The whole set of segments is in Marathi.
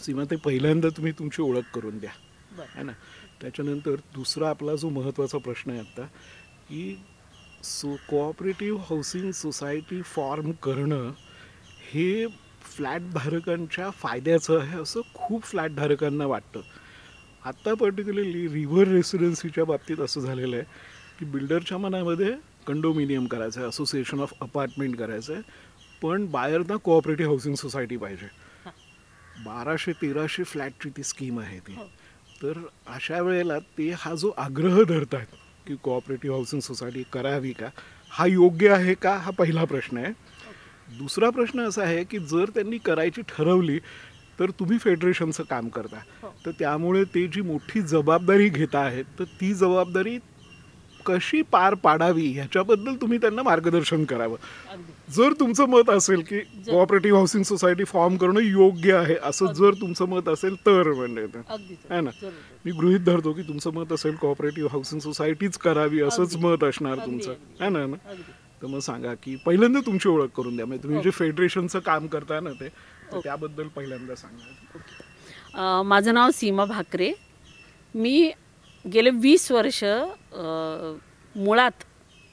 सीमा, ते पहिल्यांदा तुम्ही तुमची ओळख करून द्या, बरं. है ना. त्याच्यानंतर दुसरा आपला जो महत्त्वाचा प्रश्न आहे आत्ता, की कोऑपरेटिव्ह हाऊसिंग सोसायटी फॉर्म करणं हे फ्लॅटधारकांच्या फायद्याचं आहे असं खूप फ्लॅटधारकांना वाटतं. आत्ता पर्टिक्युलरली रिव्हर रेसिडेन्सीच्या बाबतीत असं झालेलं आहे की बिल्डरच्या मनामध्ये कंडोमिनियम करायचं आहे, असोसिएशन ऑफ अपार्टमेंट करायचं आहे, पण बायरना कोऑपरेटिव्ह हाऊसिंग सोसायटी पाहिजे. 1200-1300 फ्लॅटची ती स्कीम आहे ती. तर अशा वेळेला ते हा जो आग्रह धरतात की कोऑपरेटिव्ह हाऊसिंग सोसायटी करावी का, हा योग्य आहे का, हा पहिला प्रश्न आहे. दुसरा प्रश्न असा आहे की जर त्यांनी करायची ठरवली तर तुम्ही फेडरेशनचं काम करता, तर त्यामुळे ते जी मोठी जबाबदारी घेता आहेत तर ती जबाबदारी कशी पार पाडावी ह्याच्याबद्दल तुम्ही त्यांना मार्गदर्शन करावं. जर तुमचं मत असेल की कोऑपरेटिव्ह हाऊसिंग सोसायटी फॉर्म करणं योग्य आहे असं जर तुमचं मत असेल तर म्हणजे आहे ना, मी गृहीत धरतो की तुमचं मत असेल कोऑपरेटिव्ह हाऊसिंग सोसायटीच करावी असंच मत असणार तुमचं, आहे ना. तर मग सांगा की पहिल्यांदा तुमची ओळख करून द्या, म्हणजे तुम्ही जे फेडरेशनचं काम करताय ना ते, त्याबद्दल पहिल्यांदा सांगा. माझं नाव सीमा भाकरे. मी गेले 20 वर्ष मुळात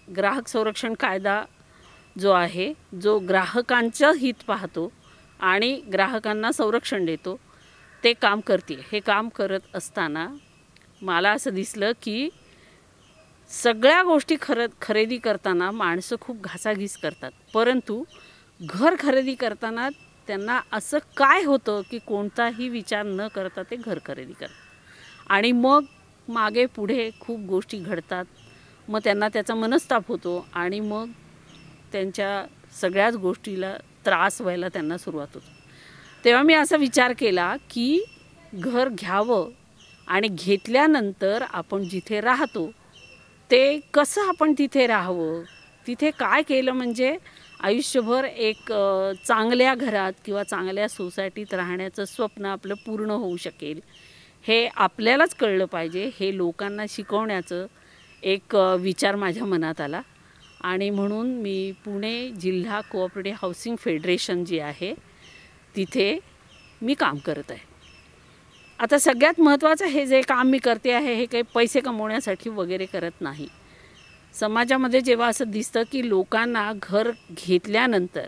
ग्राहक संरक्षण कायदा जो आहे, जो ग्राहकांचं हित पाहतो आणि ग्राहकांना संरक्षण देतो, ते काम करते. हे काम करत असताना मला असं दिसलं की सगळ्या गोष्टी खरेदी करताना माणसं खूप घासाघीस करतात, परंतु घर खरेदी करताना त्यांना असं काय होतं की कोणताही विचार न करता ते घर खरेदी करतात आणि मग मागे पुढे खूप गोष्टी घडतात. मग त्यांना त्याचा मनस्ताप होतो आणि मग त्यांच्या सगळ्याच गोष्टीला त्रास व्हायला त्यांना सुरुवात होतो. तेव्हा मी असा विचार केला की घर घ्यावं आणि घेतल्यानंतर आपण जिथे राहतो ते कसं आपण तिथे राहावं, तिथे काय केलं म्हणजे आयुष्यभर एक चांगल्या घरात किंवा चांगल्या सोसायटीत राहण्याचं स्वप्न आपलं पूर्ण होऊ शकेल, हे आपल्यालाच कळलं पाहिजे. हे लोकांना शिकवण्याचं एक विचार माझ्या मनात आला आणि म्हणून मी पुणे जिल्हा कोऑपरेटिव्ह हाऊसिंग फेडरेशन जी आहे तिथे मी काम करत आहे. आता सगळ्यात महत्त्वाचं, हे जे काम मी करते आहे हे काही पैसे कमवण्यासाठी वगैरे करत नाही. समाजामध्ये जेव्हा असं दिसतं की लोकांना घर घेतल्यानंतर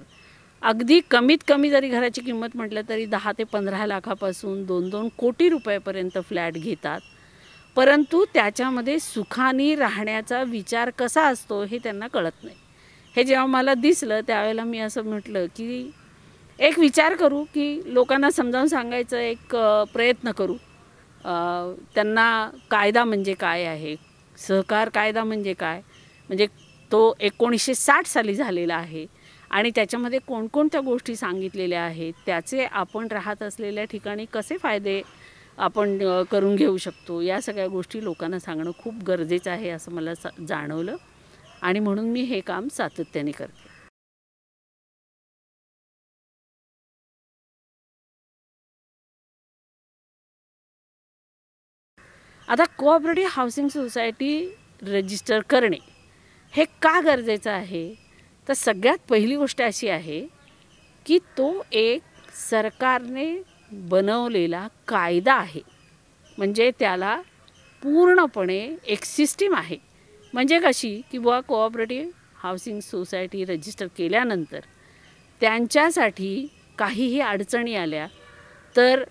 अगदी कमीत कमी जरी घराची किंमत म्हटलं तरी 10 ते 15 लाखापासून 2-2 कोटी रुपयापर्यंत फ्लॅट घेतात, परंतु त्याच्यामध्ये सुखाने राहण्याचा विचार कसा असतो हे त्यांना कळत नाही. हे जेव्हा मला दिसलं त्यावेळेला मी असं म्हटलं की एक विचार करू की लोकांना समजावून सांगायचं एक प्रयत्न करू. त्यांना कायदा म्हणजे काय आहे, सहकार कायदा म्हणजे काय, म्हणजे तो 1960 साली झालेला आहे आणि त्याच्यामध्ये कोणकोणत्या गोष्टी सांगितलेल्या आहेत, त्याचे आपण राहत असलेल्या ठिकाणी कसे फायदे आपण करून घेऊ शकतो, या सगळ्या गोष्टी लोकांना सांगणं खूप गरजेचं आहे असं मला जाणवलं आणि म्हणून मी हे काम सातत्याने करते. आता कोऑपरेटिव्ह हाऊसिंग सोसायटी रजिस्टर करणे हे का गरजेचं आहे, तर सगळ्यात पहिली गोष्ट अशी आहे की तो एक सरकारने बनवलेला कायदा आहे, म्हणजे त्याला पूर्णपणे एक सिस्टीम आहे. म्हणजे कशी की बुवा कोऑपरेटिव्ह हाऊसिंग सोसायटी रजिस्टर केल्यानंतर त्यांच्यासाठी काहीही अडचणी आल्या तर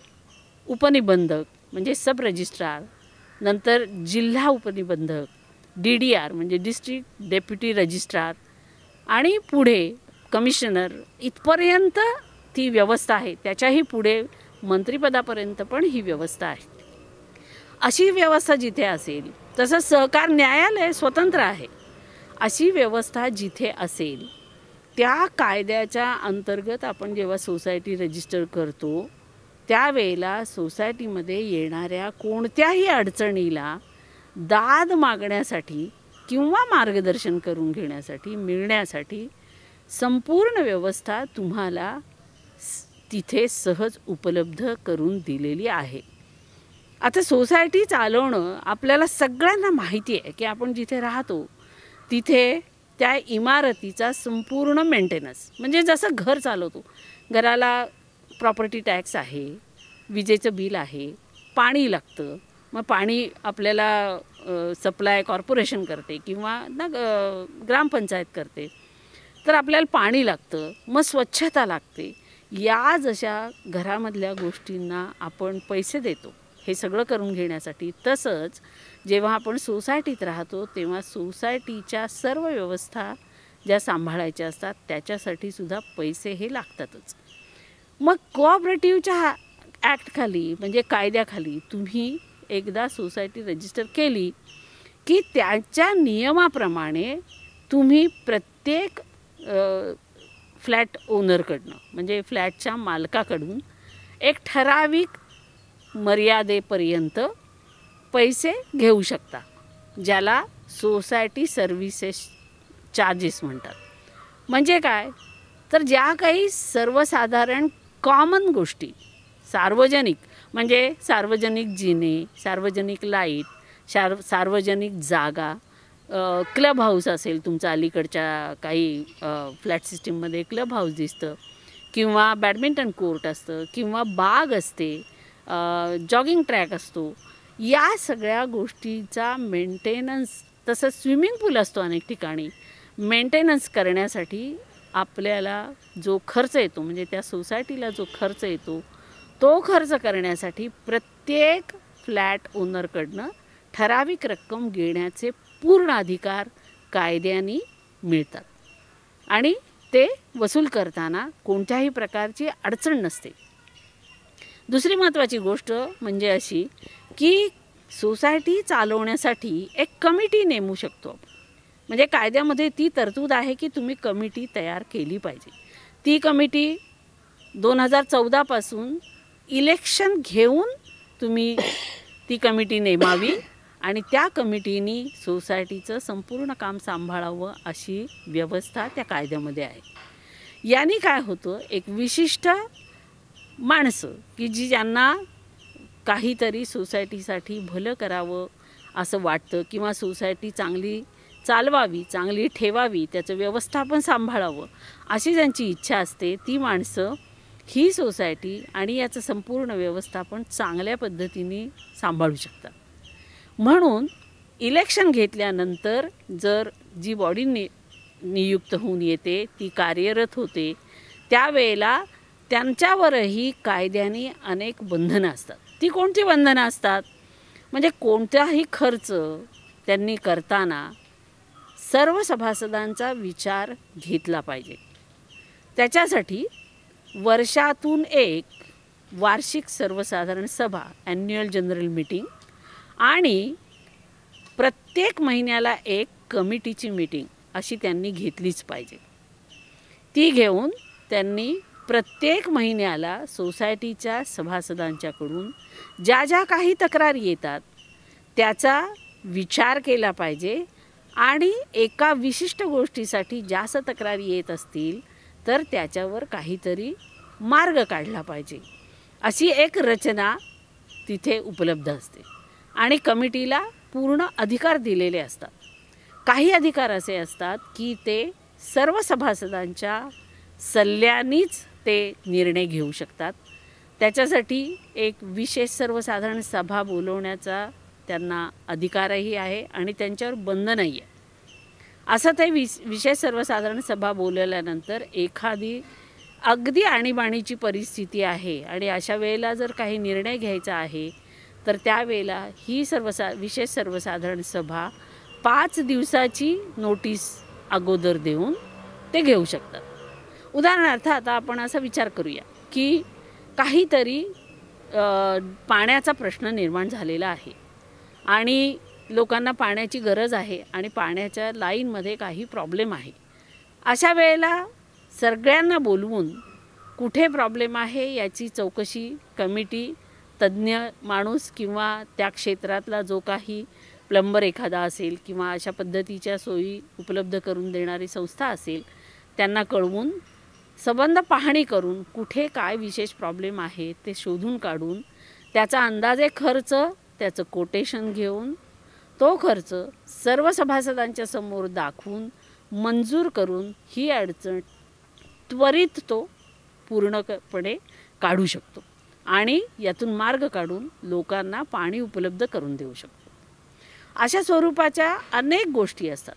उपनिबंधक म्हणजे सब रजिस्ट्रार, नंतर जिल्हा उपनिबंधक, DDR म्हणजे डिस्ट्रिक्ट डेप्युटी रजिस्ट्रार आणि पुढे कमिशनर इथपर्यंत ती व्यवस्था आहे. त्याच्याही पुढे मंत्रिपदापर्यंत पण ही व्यवस्था आहे. अशी व्यवस्था जिथे असेल, तसं सहकार न्यायालय स्वतंत्र आहे, अशी व्यवस्था जिथे असेल त्या कायद्याच्या अंतर्गत आपण जेव्हा सोसायटी रजिस्टर करतो त्यावेळेला सोसायटीमध्ये येणाऱ्या कोणत्याही अडचणीला दाद मागण्यासाठी किंवा मार्गदर्शन करून घेण्यासाठी मिळण्यासाठी संपूर्ण व्यवस्था तुम्हाला तिथे सहज उपलब्ध करून दिलेली आहे. आता सोसायटी चालवणं आपल्याला सगळ्यांना माहिती आहे की आपण जिथे राहतो तिथे त्या इमारतीचा संपूर्ण मेंटेनन्स, म्हणजे जसं घर चालवतो, घराला प्रॉपर्टी टॅक्स आहे, विजेचं बिल आहे, पाणी लागतं, मग पाणी आपल्याला सप्लाय कॉर्पोरेशन करते किंवा ना ग्रामपंचायत करते, तर आपल्याला पाणी लागतं, मग स्वच्छता लागते. या जशा घरामधल्या गोष्टींना आपण पैसे देतो हे सगळं करून घेण्यासाठी, तसंच जेव्हा आपण सोसायटीत राहतो तेव्हा सोसायटीच्या सर्व व्यवस्था ज्या सांभाळायच्या असतात त्याच्यासाठी सुद्धा पैसे हे लागतातच. मग कोऑपरेटिव्हच्या ॲक्टखाली म्हणजे कायद्याखाली तुम्ही एकदा सोसायटी रजिस्टर केली की त्याच्या नियमाप्रमाणे तुम्ही प्रत्येक फ्लॅट ओनरकडनं म्हणजे फ्लॅटच्या मालकाकडून एक ठराविक मर्यादेपर्यंत पैसे घेऊ शकता, ज्याला सोसायटी सर्व्हिसेस चार्जेस म्हणतात. म्हणजे काय, तर ज्या काही सर्वसाधारण कॉमन गोष्टी सार्वजनिक म्हणजे सार्वजनिक जिने, सार्वजनिक लाईट, सार्वजनिक जागा, क्लब हाऊस असेल तुमचा, अलीकडच्या काही फ्लॅट सिस्टीममध्ये क्लब हाऊस दिसतं किंवा बॅडमिंटन कोर्ट असतं किंवा बाग असते, जॉगिंग ट्रॅक असतो, या सगळ्या गोष्टीचा मेंटेनन्स, तसंच स्विमिंग पूल असतो अनेक ठिकाणी, मेंटेनन्स करण्यासाठी आपल्याला जो खर्च येतो म्हणजे त्या सोसायटीला जो खर्च येतो तो खर्च करण्यासाठी प्रत्येक फ्लॅट ओनरकडनं ठराविक रक्कम घेण्याचे पूर्ण अधिकार कायद्याने मिळतात आणि ते वसूल करताना कोणत्याही प्रकारची अडचण नसते. दुसरी महत्त्वाची गोष्ट म्हणजे अशी की सोसायटी चालवण्यासाठी एक कमिटी नेमू शकतो आपण. म्हणजे कायद्यामध्ये ती तरतूद आहे की तुम्ही कमिटी तयार केली पाहिजे. ती कमिटी 2014 पासून इलेक्शन घेऊन तुम्ही ती कमिटी नेमावी आणि त्या कमिटीनी सोसायटीचं संपूर्ण काम सांभाळावं अशी व्यवस्था त्या कायद्यामध्ये आहे. याने काय होतं, एक विशिष्ट माणसं की ज्यांना काहीतरी सोसायटीसाठी भलं करावं असं वाटतं किंवा सोसायटी चांगली चालवावी, चांगली ठेवावी, त्याचं व्यवस्थापन सांभाळावं अशी ज्यांची इच्छा असते, ती माणसं ही सोसायटी आणि याचं संपूर्ण व्यवस्थापन चांगल्या पद्धतीने सांभाळू शकतात. म्हणून इलेक्शन घेतल्यानंतर जर जी बॉडी नियुक्त होऊन येते ती कार्यरत होते, त्यावेळेला त्यांच्यावरही कायद्याने अनेक बंधनं असतात. ती कोणती बंधनं असतात, म्हणजे कोणताही खर्च त्यांनी करताना सर्व सभासदांचा विचार घेतला पाहिजे. त्याच्यासाठी वर्षातून एक वार्षिक सर्वसाधारण सभा, ॲन्युअल जनरल मीटिंग, आणि प्रत्येक महिन्याला एक कमिटीची मीटिंग अशी त्यांनी घेतलीच पाहिजे. ती घेऊन त्यांनी प्रत्येक महिन्याला सोसायटीच्या सभासदांच्याकडून ज्या ज्या काही तक्रारी येतात त्याचा विचार केला पाहिजे आणि एका विशिष्ट गोष्टीसाठी जास्त तक्रारी येत असतील तर त्याच्यावर काहीतरी मार्ग काढला पाहिजे, अशी एक रचना तिथे उपलब्ध असते. आणि कमिटीला पूर्ण अधिकार दिलेले असतात. काही अधिकार असे असतात की ते सर्व सभासदांच्या सल्ल्यानेच ते निर्णय घेऊ शकतात. त्याच्यासाठी एक विशेष सर्वसाधारण सभा बोलवण्याचा त्यांना अधिकारही आहे आणि त्यांच्यावर बंधनही आहे. असं ते विशेष सर्वसाधारण सभा बोलवल्यानंतर एखादी अगदी आणीबाणीची परिस्थिती आहे आणि अशा वेळेला जर काही निर्णय घ्यायचा आहे तर त्यावेळेला ही विशेष सर्वसाधारण सभा 5 दिवसाची नोटीस अगोदर देऊन ते घेऊ शकतात. उदाहरणार्थ आता आपण असा विचार करूया की काहीतरी पाण्याचा प्रश्न निर्माण झालेला आहे आणि लोकांना पाण्याची गरज आहे आणि पाण्याच्या लाईनमध्ये काही प्रॉब्लेम आहे. अशा वेळेला सगळ्यांना बोलवून कुठे प्रॉब्लेम आहे याची चौकशी कमिटी, तज्ज्ञ माणूस किंवा त्या क्षेत्रातला जो काही प्लंबर एखादा असेल किंवा अशा पद्धतीच्या सोयी उपलब्ध करून देणारी संस्था असेल त्यांना कळवून संबंध पाहणी करून कुठे काय विशेष प्रॉब्लेम आहे ते शोधून काढून त्याचा अंदाजे खर्च, त्याचं कोटेशन घेऊन तो खर्च सर्व सभासदांच्या समोर दाखवून मंजूर करून ही अडचण त्वरित तो पूर्णपणे काढू शकतो. आणि यातून मार्ग काढून लोकांना पाणी उपलब्ध करून देऊ शकतो. अशा स्वरूपाच्या अनेक गोष्टी असतात.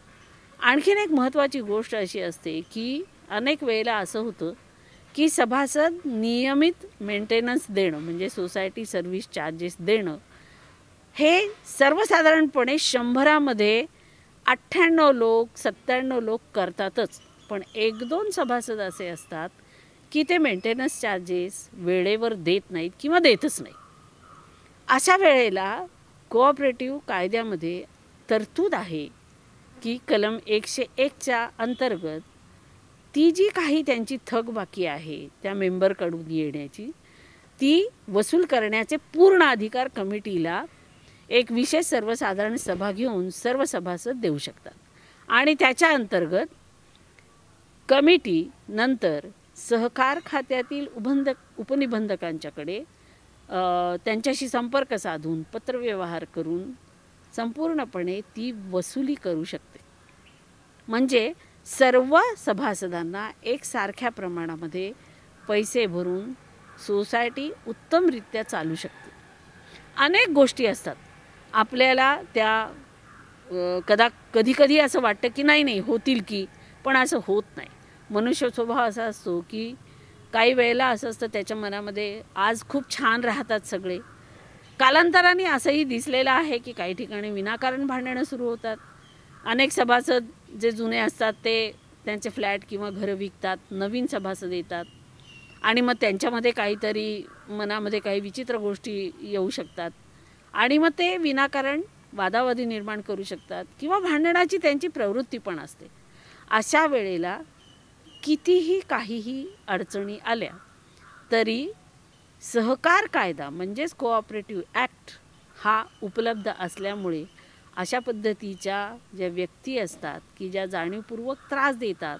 आणखीन एक महत्त्वाची गोष्ट अशी असते की अनेक वेळेला असं होतं की सभासद नियमित मेंटेनन्स देणं म्हणजे सोसायटी सर्व्हिस चार्जेस देणं हे सर्वसाधारणपणे 100मध्ये 98 लोक 97 लोक करतातच. पण 1-2 सभासद असे असतात की ते मेंटेनन्स चार्जेस वेळेवर देत नाहीत किंवा देतच नाही. अशा वेळेला कोऑपरेटिव्ह कायद्यामध्ये तरतूद आहे की कलम 101च्या अंतर्गत ती जी काही त्यांची थकबाकी आहे त्या मेंबरकडून येण्याची ती वसूल करण्याचे पूर्ण अधिकार कमिटीला एक विशेष सर्वसाधारण सभा घेऊन सर्व सभासद देऊ शकतात. आणि त्याच्या अंतर्गत कमिटी नंतर सहकार खात्यातील उपनिबंधकांच्याकडे त्यांच्याशी संपर्क साधून पत्रव्यवहार करून संपूर्णपणे ती वसुली करू शकते. म्हणजे सर्व सभासदांना एकसारख्या प्रमाणामध्ये पैसे भरून सोसायटी उत्तमरित्या चालू शकते. अनेक गोष्टी असतात आपल्याला त्या कधी असं वाटतं की नाही होतील की, पण असं होत नाही. मनुष्य स्वभाव असा असतो की काही वेळेला असं असतं त्याच्या मनामध्ये आज खूप छान राहतात सगळे, कालांतराने असंही दिसलेलं आहे की काही ठिकाणी विनाकारण भांडणं सुरू होतात. अनेक सभासद जे जुने असतात ते त्यांचे फ्लॅट किंवा घरं विकतात, नवीन सभासद येतात आणि मग त्यांच्यामध्ये काहीतरी मनामध्ये काही विचित्र गोष्टी येऊ शकतात आणि मग ते विनाकारण वादावादी निर्माण करू शकतात किंवा भांडणाची त्यांची प्रवृत्ती पण असते. अशा वेळेला कितीही काहीही अडचणी आल्या तरी सहकार कायदा म्हणजेच कोऑपरेटिव्ह ॲक्ट हा उपलब्ध असल्यामुळे अशा पद्धतीच्या ज्या व्यक्ती असतात की ज्या जाणीवपूर्वक त्रास देतात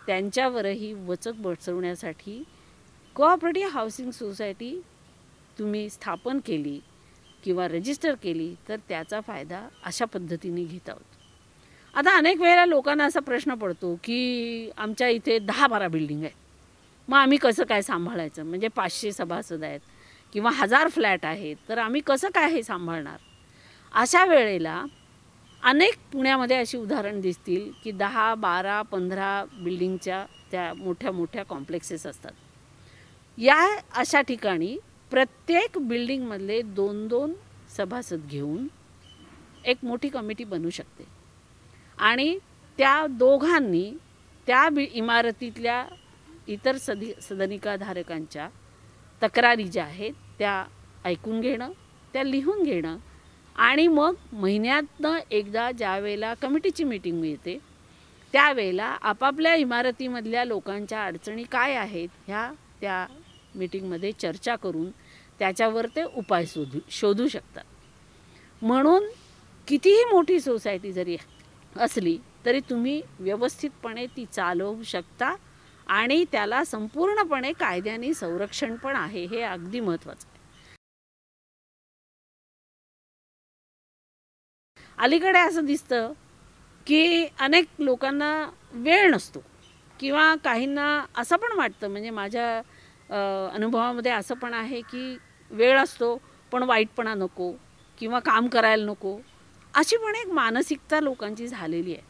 त्यांच्यावरही वचक बसवण्यासाठी कोऑपरेटिव्ह हाऊसिंग सोसायटी तुम्ही स्थापन केली किंवा रजिस्टर केली तर त्याचा फायदा अशा पद्धतीने घेत आहोत. आता अनेक वेळेला लोकांना असा प्रश्न पडतो की आमच्या इथे 10-12 बिल्डिंग आहेत, मग आम्ही कसं काय सांभाळायचं, म्हणजे 500 सभासद आहेत किंवा 1000 फ्लॅट आहेत तर आम्ही कसं काय हे सांभाळणार. अशा वेळेला अनेक पुण्यामध्ये अशी उदाहरण दिसतील की 10, 12, 15 बिल्डिंगच्या त्या मोठ्या मोठ्या कॉम्प्लेक्सेस असतात. या अशा ठिकाणी प्रत्येक बिल्डिंगमधले 2-2 सभासद घेऊन एक मोठी कमिटी बनू शकते आणि त्या दोघांनी त्या इमारतीतल्या इतर सदनिकाधारकांच्या तक्रारी ज्या आहेत त्या ऐकून घेणं, त्या लिहून घेणं आणि मग महिन्यातनं एकदा ज्या वेळेला कमिटीची मीटिंग येते त्यावेळेला आपापल्या इमारतीमधल्या लोकांच्या अडचणी काय आहेत ह्या त्या मीटिंगमध्ये चर्चा करून त्याच्यावर ते उपाय शोधू शकतात. म्हणून कितीही मोठी सोसायटी जरी असली तरी तुम्ही व्यवस्थितपणे ती चालवू शकता आणि त्याला संपूर्णपणे कायद्याने संरक्षण पण आहे, हे अगदी महत्त्वाचं आहे. अलीकडे असं दिसतं की अनेक लोकांना वेळ नसतो किंवा काहींना असं पण वाटतं, म्हणजे माझ्या अनुभवामध्ये असं पण आहे की वेळ असतो पण वाईटपणा नको किंवा काम करायला नको, अशी पण एक मानसिकता लोकांची झालेली आहे.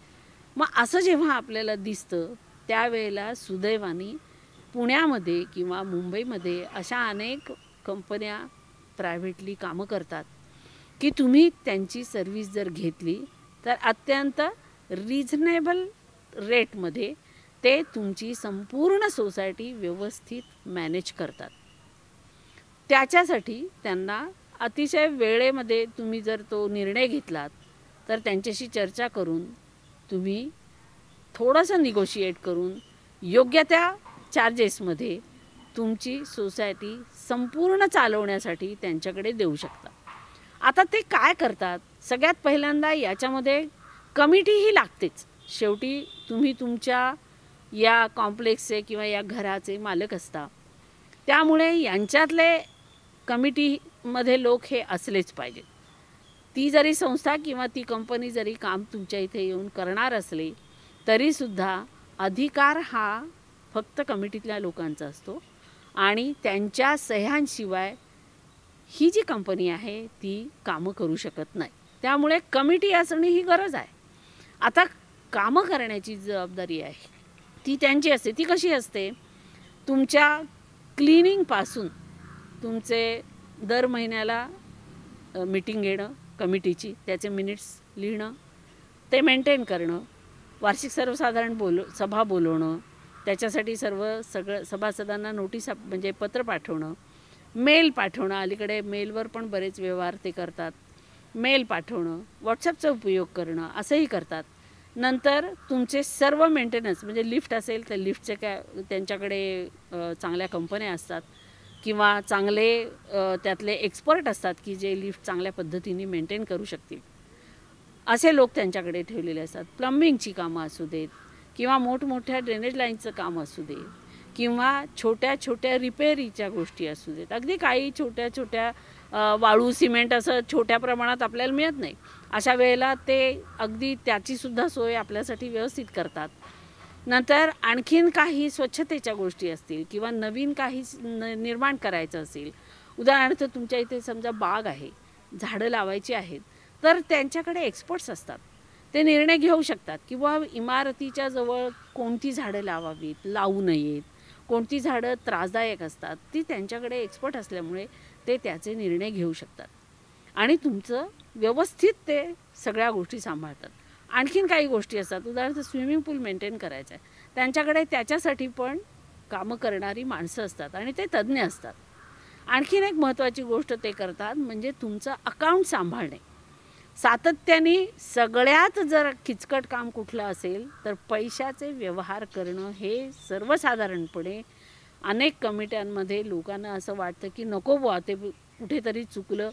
मग असं जेव्हा आपल्याला दिसतं त्यावेळेला सुदैवाने पुण्यामध्ये किंवा मुंबईमध्ये अशा अनेक कंपन्या प्रायव्हेटली कामं करतात की तुम्ही त्यांची सर्व्हिस जर घेतली तर अत्यंत रिझनेबल रेटमध्ये ते तुमची संपूर्ण सोसायटी व्यवस्थित मॅनेज करतात. त्याच्यासाठी त्यांना अतिशय वेळेमध्ये तुम्ही जर तो निर्णय घेतलात तर त्यांच्याशी चर्चा करून तुम्ही थोडंसं निगोशिएट करून योग्य त्या चार्जेसमध्ये तुमची सोसायटी संपूर्ण चालवण्यासाठी त्यांच्याकडे देऊ शकता. आता ते काय करतात, सगळ्यात पहिल्यांदा याच्यामध्ये कमिटीही लागतेच. शेवटी तुम्ही तुमच्या या कॉम्प्लेक्सचे किंवा या घराचे मालक असता, त्यामुळे यांच्यातले कमिटीमध्ये लोक हे असलेच पाहिजेत. ती जरी संस्था किंवा ती कंपनी जरी काम तुमच्या इथे येऊन करणार असले तरीसुद्धा अधिकार हा फक्त कमिटीतल्या लोकांचा असतो आणि त्यांच्या सह्यांशिवाय ही जी कंपनी आहे ती कामं करू शकत नाही. त्यामुळे कमिटी असणे ही गरज आहे. आता कामं करण्याची जबाबदारी आहे ती त्यांची असते. ती कशी असते? तुमच्या क्लिनिंगपासून तुमचे दर महिन्याला मीटिंग घेणं कमिटीची, त्याचे मिनिट्स लिहिणं, ते मेंटेन करणं, वार्षिक सर्वसाधारण सभा बोलवणं, त्याच्यासाठी सगळं सभासदांना नोटीस म्हणजे पत्र पाठवणं, मेल पाठवणं. अलीकडे मेलवर पण बरेच व्यवहार ते करतात. मेल पाठवणं, व्हॉट्सअपचा उपयोग करणं असंही करतात. नंतर तुमचे सर्व मेंटेनन्स म्हणजे लिफ्ट असेल तर लिफ्टचे त्यांच्याकडे चांगल्या कंपन्या असतात किंवा चांगले त्यातले एक्सपर्ट असतात की जे लिफ्ट चांगल्या पद्धतीने मेंटेन करू शकतील, असे लोक त्यांच्याकडे ठेवलेले असतात. प्लंबिंगची कामं असू देत किंवा मोठमोठ्या ड्रेनेज लाईनचं काम असू दे किंवा छोट्या छोट्या रिपेरीच्या गोष्टी असू देत. अगदी काही छोट्या छोट्या वाळू सिमेंट असं छोट्या प्रमाणात आपल्याला मिळत नाही, अशा वेळेला ते अगदी त्याचीसुद्धा सोय आपल्यासाठी व्यवस्थित करतात. नंतर आणखीन काही स्वच्छतेच्या गोष्टी असतील किंवा नवीन काही निर्माण करायचं असेल, उदाहरणार्थ तुमच्या इथे समजा बाग आहे, झाडं लावायची आहेत, तर त्यांच्याकडे एक्सपर्ट्स असतात. ते निर्णय घेऊ शकतात की बुवा इमारतीच्या जवळ कोणती झाडं लावावीत, लावू नयेत, कोणती झाडं त्रासदायक असतात, ती त्यांच्याकडे एक्सपर्ट असल्यामुळे ते त्याचे निर्णय घेऊ शकतात आणि तुमचं व्यवस्थित ते सगळ्या गोष्टी सांभाळतात. आणखीन काही गोष्टी असतात, उदाहरणार्थ स्विमिंग पूल मेंटेन करायचं आहे, त्यांच्याकडे त्याच्यासाठी पण कामं करणारी माणसं असतात आणि ते तज्ज्ञ असतात. आणखीन एक महत्त्वाची गोष्ट ते करतात म्हणजे तुमचं अकाउंट सांभाळणे. सातत्याने सगळ्यात जर किचकट काम कुठलं असेल तर पैशाचे व्यवहार करणं हे सर्वसाधारणपणे अनेक कमिट्यांमध्ये लोकांना असं वाटतं की नको बुवा ते कुठेतरी चुकलं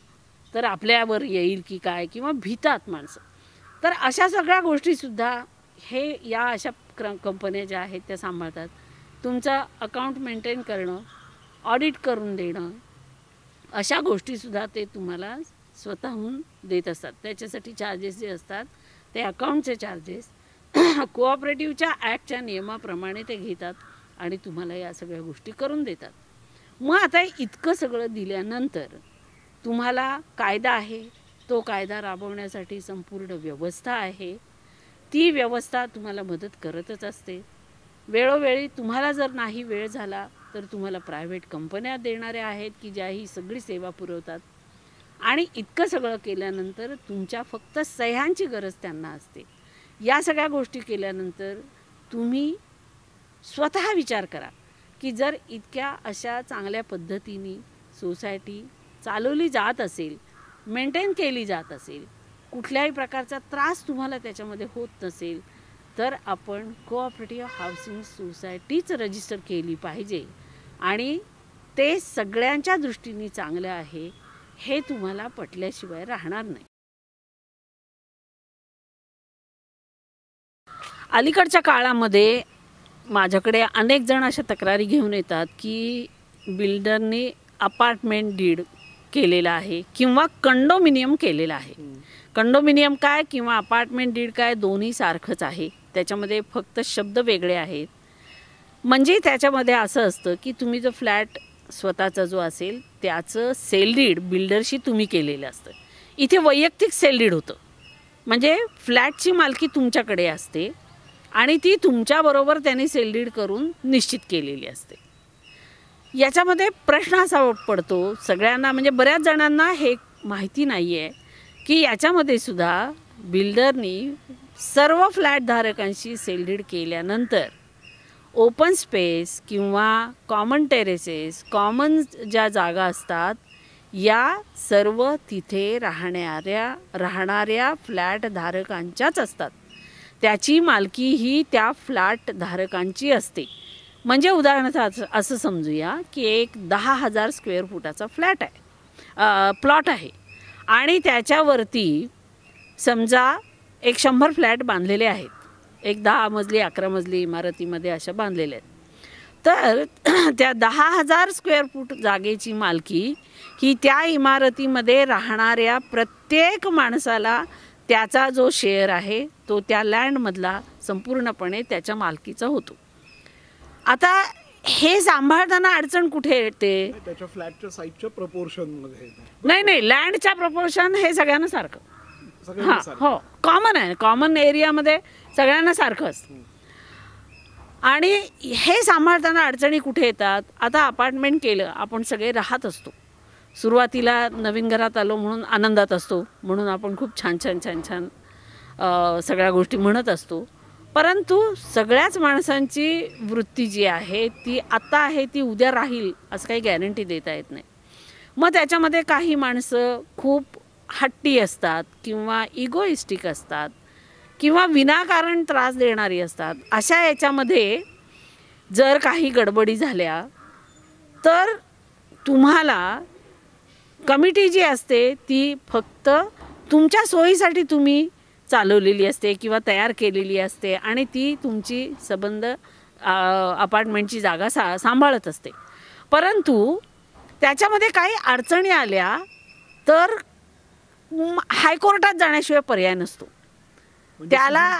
तर आपल्यावर येईल की काय, किंवा भीतात माणसं. तर अशा सगळ्या गोष्टीसुद्धा हे या अशा कंपन्या ज्या आहेत त्या सांभाळतात. तुमचं अकाउंट मेंटेन करणं, ऑडिट करून देणं, अशा गोष्टीसुद्धा ते तुम्हाला स्वतःहून देत असतात. त्याच्यासाठी चार्जेस जे असतात ते अकाउंटचे चार्जेस कोऑपरेटिव्हच्या ॲक्टच्या नियमाप्रमाणे ते घेतात आणि तुम्हाला या सगळ्या गोष्टी करून देतात. मग आता इतकं सगळं दिल्यानंतर तुम्हाला कायदा आहे, तो कायदा राबवण्यासाठी संपूर्ण व्यवस्था आहे. ती व्यवस्था तुम्हाला मदत करतच असते. वेळोवेळी तुम्हाला जर नाही वेळ झाला तर तुम्हाला प्रायव्हेट कंपन्या देणाऱ्या आहेत की ज्या ही सगळी सेवा पुरवतात. आणि इतकं सगळं केल्यानंतर तुमच्या फक्त सह्यांची गरज त्यांना असते. या सगळ्या गोष्टी केल्यानंतर तुम्ही स्वतः विचार करा की जर इतक्या अशा चांगल्या पद्धतीने सोसायटी चालवली जात असेल, मेंटेन केली जात असेल, कुठल्याही प्रकारचा त्रास तुम्हाला त्याच्यामध्ये होत नसेल, तर आपण कोऑपरेटिव्ह हाऊसिंग सोसायटीच रजिस्टर केली पाहिजे आणि ते सगळ्यांच्या दृष्टीने चांगलं आहे हे तुम्हाला पटल्याशिवाय राहणार नाही. अलीकडच्या काळामध्ये माझ्याकडे अनेक जण अशा तक्रारी घेऊन येतात की बिल्डरने अपार्टमेंट डीड केलेला आहे किंवा कंडोमिनियम केलेला आहे. कंडोमिनियम काय किंवा अपार्टमेंट डीड काय दोन्ही सारखंच आहे, त्याच्यामध्ये फक्त शब्द वेगळे आहेत. म्हणजे त्याच्यामध्ये असं असतं की तुम्ही जो फ्लॅट स्वतःचा जो असेल त्याचं सेल डीड बिल्डरशी तुम्ही केलेलं असतं. इथे वैयक्तिक सेल डीड होतं, म्हणजे फ्लॅटची मालकी तुमच्याकडे असते आणि ती तुमच्याबरोबर त्यांनी सेल डीड करून निश्चित केलेली असते. याच्यामध्ये प्रश्न असा पडतो सगळ्यांना, म्हणजे बऱ्याच जणांना हे माहिती नाही आहे की याच्यामध्ये सुद्धा बिल्डरनी सर्व फ्लॅटधारकांशी सेल डीड केल्यानंतर ओपन स्पेस किंवा कॉमन टेरेसेस, कॉमन ज्या जागा असतात या सर्व तिथे राहणाऱ्या फ्लॅटधारकांच्याच असतात. त्याची मालकी ही त्या फ्लॅटधारकांची असते. म्हणजे उदाहरणार्थ असं समजूया की एक 10,000 स्क्वेअर फुटाचा प्लॉट आहे आणि त्याच्यावरती समजा एक 100 फ्लॅट बांधलेले आहेत, एक 10 मजली 11 मजली इमारतीमध्ये अशा बांधलेल्या आहेत. तर त्या 10,000 स्क्वेअर फूट जागेची मालकी ही त्या इमारतीमध्ये राहणाऱ्या प्रत्येक माणसाला त्याचा जो शेअर आहे तो त्या लँडमधला संपूर्णपणे त्याच्या मालकीचा होतो. आता हे सांभाळताना अडचण कुठे येते? त्याच्या फ्लॅटच्या साईजच्या प्रपोर्शनमध्ये. नाही, लँडच्या प्रपोर्शन हे सगळ्यांना सारखं. सगळ्यांना सारखं. हो, कॉमन आहे. कॉमन एरियामध्ये सगळ्यांना सारखं असतं. आणि हे सांभाळताना अडचणी कुठे येतात? आता अपार्टमेंट केलं, आपण सगळे राहत असतो. सुरुवातीला नवीन घरात आलो म्हणून आनंदात असतो, म्हणून आपण खूप छान सगळ्या गोष्टी म्हणत असतो. परंतु सगळ्याच माणसांची वृत्ती जी आहे ती आता आहे ती उद्या राहील असं काही गॅरंटी देता येत नाही. मग त्याच्यामध्ये काही माणसं खूप हट्टी असतात किंवा इगोइस्टिक असतात किंवा विनाकारण त्रास देणारी असतात. अशा याच्यामध्ये जर काही गडबडी झाल्या तर तुम्हाला कमिटी जी असते ती फक्त तुमच्या सोयीसाठी तुम्ही चालवलेली असते किंवा तयार केलेली असते आणि ती तुमची संबंध अपार्टमेंटची जागा सांभाळत असते. परंतु त्याच्यामध्ये काही अडचणी आल्या तर हायकोर्टात जाण्याशिवाय पर्याय नसतो. त्याला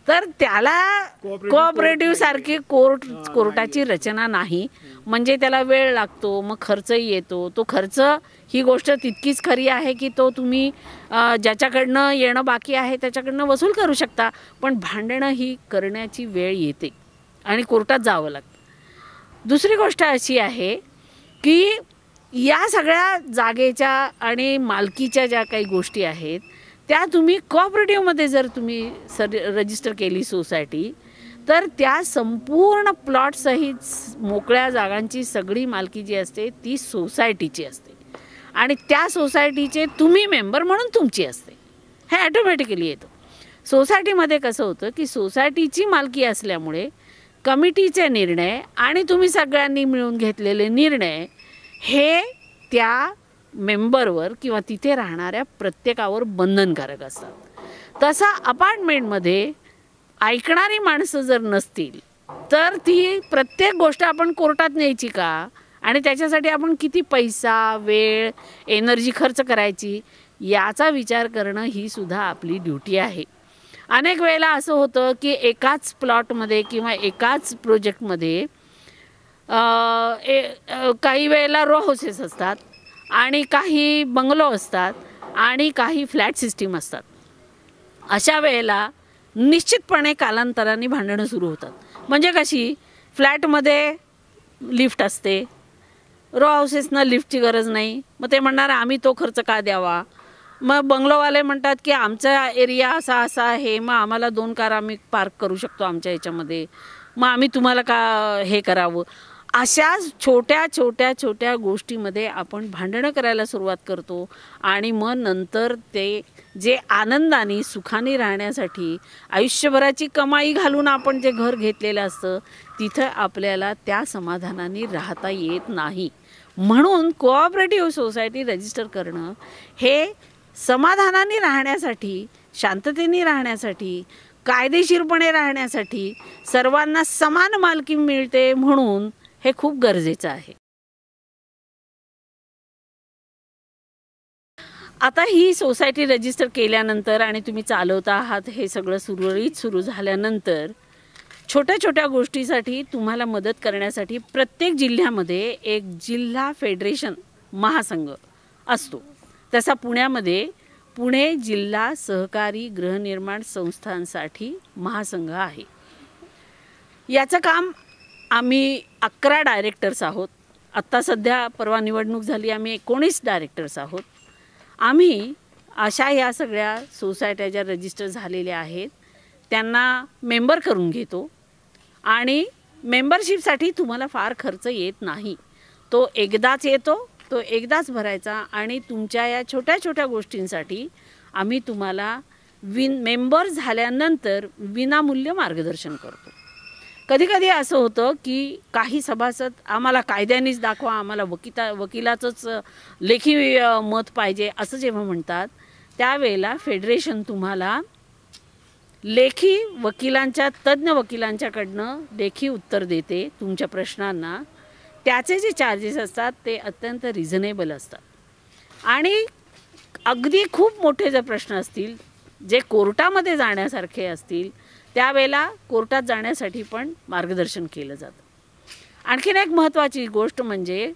तर त्याला कोऑपरेटिव्ह सारखी कोर्टाची रचना नाही. म्हणजे त्याला वेळ लागतो, मग खर्चही येतो. तो खर्च ही गोष्ट तितकीच खरी आहे की तो तुम्ही ज्याच्याकडनं येणं बाकी आहे त्याच्याकडनं वसूल करू शकता, पण भांडणं ही करण्याची वेळ येते आणि कोर्टात जावं लागतं. दुसरी गोष्ट अशी आहे की या सगळ्या जागेच्या आणि मालकीच्या ज्या काही गोष्टी आहेत त्या तुम्ही कोऑपरेटिव्हमध्ये जर तुम्ही रजिस्टर केली सोसायटी तर त्या संपूर्ण प्लॉटसहित मोकळ्या जागांची सगळी मालकी जी असते ती सोसायटीची असते आणि त्या सोसायटीचे तुम्ही मेंबर म्हणून तुमची असते. हे ॲटोमॅटिकली येतं. सोसायटीमध्ये कसं होतं की सोसायटीची मालकी असल्यामुळे कमिटीचे निर्णय आणि तुम्ही सगळ्यांनी मिळून घेतलेले निर्णय हे त्या मेंबरवर किंवा तिथे राहणाऱ्या प्रत्येकावर बंधनकारक असतात. तसा अपार्टमेंटमध्ये ऐकणारी माणसं जर नसतील तर ती प्रत्येक गोष्ट आपण कोर्टात न्यायची का आणि त्याच्यासाठी आपण किती पैसा, वेळ, एनर्जी खर्च करायची याचा विचार करणं ही सुद्धा आपली ड्युटी आहे. अनेक वेळेला असं होतं की एकाच प्लॉटमध्ये किंवा एकाच प्रोजेक्टमध्ये काही वेळेला रो हाऊसेस असतात आणि काही बंगलो असतात आणि काही फ्लॅट सिस्टीम असतात. अशा वेळेला निश्चितपणे कालांतराने भांडणं सुरू होतात. म्हणजे कशी, फ्लॅटमध्ये लिफ्ट असते, रो हाऊसेसना लिफ्टची गरज नाही, मग ते म्हणणार आम्ही तो खर्च का द्यावा. मग बंगलोवाले म्हणतात की आमचा एरिया असा आहे, मग आम्हाला 2 कार आम्ही पार्क करू शकतो आमच्या ह्याच्यामध्ये, मग आम्ही तुम्हाला का हे करावं. अशा छोट्या गोष्टीमध्ये आपण भांडणं करायला सुरुवात करतो आणि मग नंतर ते जे आनंदाने सुखाने राहण्यासाठी आयुष्यभराची कमाई घालून आपण जे घर घेतलेलं असतं तिथं आपल्याला त्या समाधानाने राहता येत नाही. म्हणून कोऑपरेटिव्ह सोसायटी रजिस्टर करणं हे समाधानाने राहण्यासाठी, शांततेने राहण्यासाठी, कायदेशीरपणे राहण्यासाठी, सर्वांना समान मालकी मिळते म्हणून हे खूप गरजेचं आहे. आता ही सोसायटी रजिस्टर केल्यानंतर आणि तुम्ही चालवता आहात हे सगळं सुरळीत सुरू झाल्यानंतर छोट्या गोष्टीसाठी तुम्हाला मदत करण्यासाठी प्रत्येक जिल्ह्यामध्ये एक जिल्हा फेडरेशन महासंघ असतो. तसा पुण्यामध्ये पुणे जिल्हा सहकारी गृहनिर्माण संस्थांसाठी महासंघ आहे. याचं काम आम्ही 11 डायरेक्टर्स आहोत. आत्ता सध्या परवा निवडणूक झाली, आम्ही 19 डायरेक्टर्स आहोत. आम्ही अशा या सगळ्या सोसायट्या ज्या रजिस्टर झालेल्या आहेत त्यांना मेंबर करून घेतो आणि मेंबरशिपसाठी तुम्हाला फार खर्च येत नाही. तो एकदाच येतो, तो एकदाच भरायचा आणि तुमच्या या छोट्या गोष्टींसाठी आम्ही तुम्हाला मेंबर झाल्यानंतर विनामूल्य मार्गदर्शन करतो. कधी असं होतं की काही सभासद आम्हाला कायद्यानेच दाखवा, आम्हाला वकिलाचंच लेखी मत पाहिजे असं जेव्हा म्हणतात त्यावेळेला फेडरेशन तुम्हाला लेखी वकिलांच्या, तज्ज्ञ वकिलांच्याकडनं लेखी उत्तर देते तुमच्या प्रश्नांना. त्याचे जे चार्जेस असतात ते अत्यंत रिझनेबल असतात आणि अगदी खूप मोठे जर प्रश्न असतील जे कोर्टामध्ये जाण्यासारखे असतील त्यावेळेला कोर्टात जाण्यासाठी पण मार्गदर्शन केलं जातं. आणखीन एक महत्त्वाची गोष्ट म्हणजे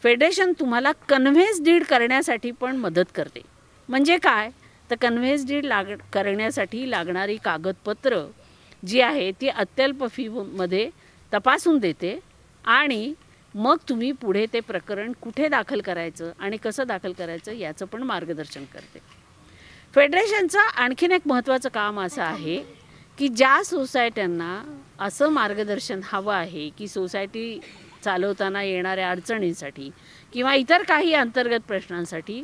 फेडरेशन तुम्हाला कन्व्हेन्स डीड करण्यासाठी पण मदत करते. म्हणजे काय तर कन्व्हेन्स डीड करण्यासाठी लागणारी कागदपत्र जी आहे ती अत्यल्प फीमध्ये तपासून देते आणि मग तुम्ही पुढे ते प्रकरण कुठे दाखल करायचं आणि कसं दाखल करायचं याचं पण मार्गदर्शन करते. फेडरेशनचं आणखीन एक महत्त्वाचं काम असं आहे की ज्या सोसायट्यांना असं मार्गदर्शन हवं आहे की सोसायटी चालवताना येणाऱ्या अडचणींसाठी किंवा इतर काही अंतर्गत प्रश्नांसाठी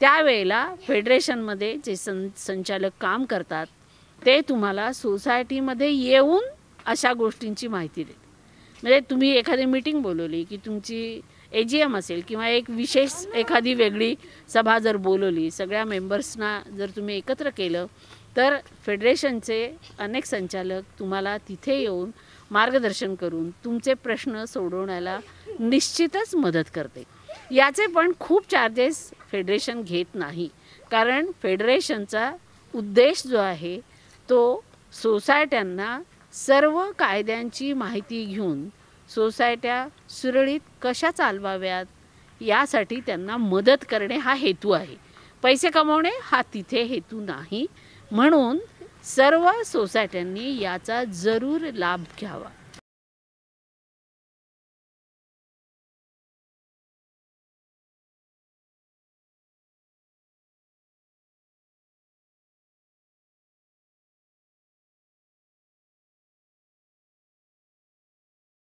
त्यावेळेला फेडरेशनमध्ये जे संचालक काम करतात ते तुम्हाला सोसायटीमध्ये येऊन अशा गोष्टींची माहिती देतात. म्हणजे तुम्ही एखादी मीटिंग बोलवली की तुमची AGM असेल किंवा एक विशेष एखादी वेगळी सभा जर बोलवली, सगळ्या मेंबर्सना जर तुम्ही एकत्र केलं तर फेडरेशनचे अनेक संचालक तुम्हाला तिथे येऊन मार्गदर्शन करून तुमचे प्रश्न सोडवण्याला निश्चितच मदत करते. याचे पण खूप चार्जेस फेडरेशन घेत नाही, कारण फेडरेशनचा उद्देश जो आहे तो सोसायट्यांना सर्व कायद्यांची माहिती घेऊन सोसायट्या सुरळीत कशा चालवाव्यात यासाठी त्यांना मदत करणे हा हेतू आहे. पैसे कमवणे हा तिथे हेतू नाही. म्हणून सर्व सोसायट्यांनी याचा जरूर लाभ घ्यावा.